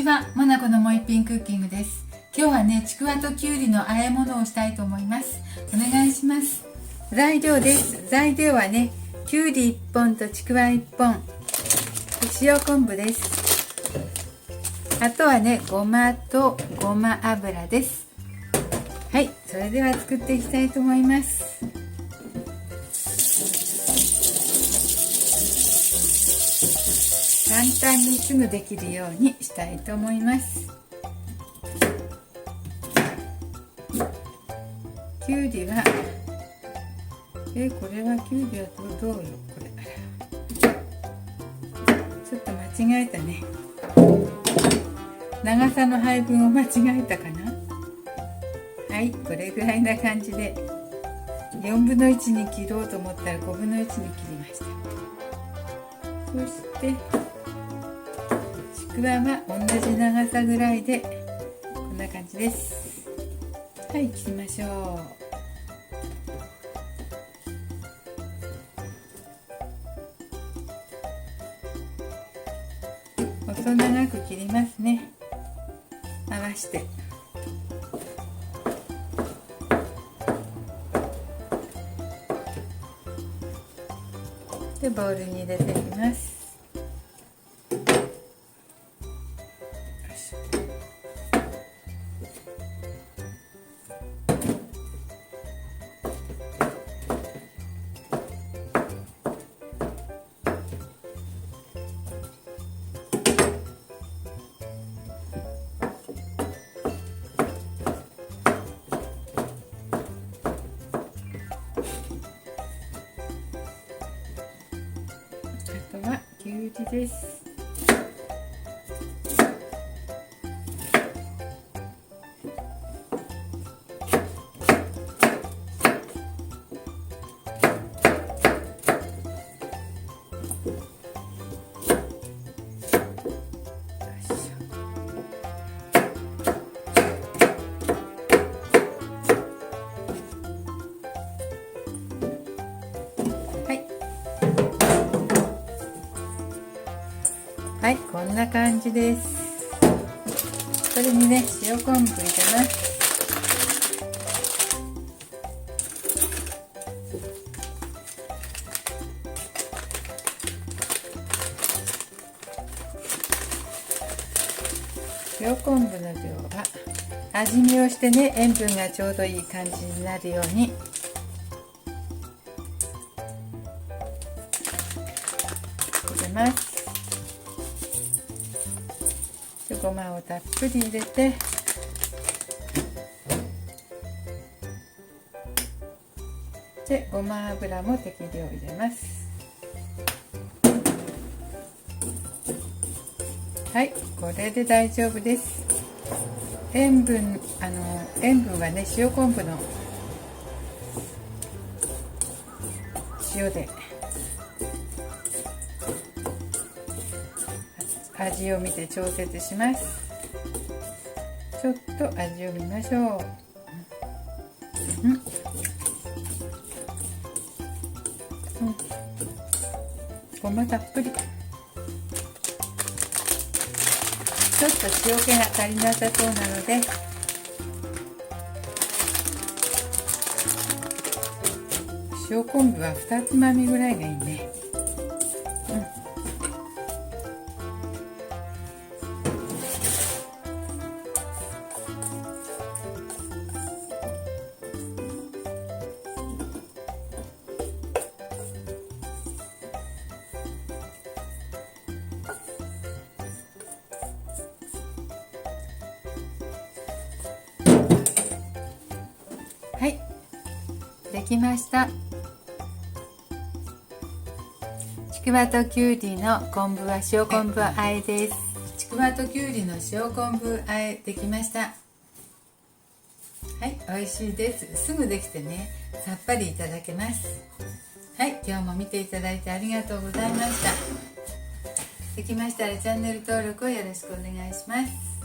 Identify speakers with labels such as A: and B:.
A: は、モナコのもう一品クッキングです。今日はね、ちくわときゅうりの和え物をしたいと思います。お願いします。材料です。材料はね、きゅうり1本とちくわ1本、塩昆布です。あとはね、ごまとごま油です。はい、それでは作っていきたいと思います。簡単にすぐできるようにしたいと思います。きゅうりはこれはきゅうりはどうよ、これちょっと間違えたね。長さの配分を間違えたかな。はい、これぐらいな感じで4分の1に切ろうと思ったら5分の1に切りました。そしてちくわは同じ長さぐらいでこんな感じです。はい、切りましょう。細長く切りますね。合わしてでボウルに入れていきます。あとはきゅうりです。はい、こんな感じです。これにね、塩昆布入れます。塩昆布の量は味見をしてね、塩分がちょうどいい感じになるように入れます。ごまをたっぷり入れてでごま油も適量入れます。はい、これで大丈夫です。塩分はね、塩昆布の塩で味を見て調節します。ちょっと味を見ましょう。ごまたっぷり。ちょっと塩気が足りなさそうなので塩昆布は2つまみぐらいがいいね。はい、できました。ちくわときゅうりの昆布は塩昆布あえです。ちくわときゅうりの塩昆布あえできました。はい、美味しいです。すぐできてね、さっぱりいただけます。はい、今日も見ていただいてありがとうございました。できましたらチャンネル登録をよろしくお願いします。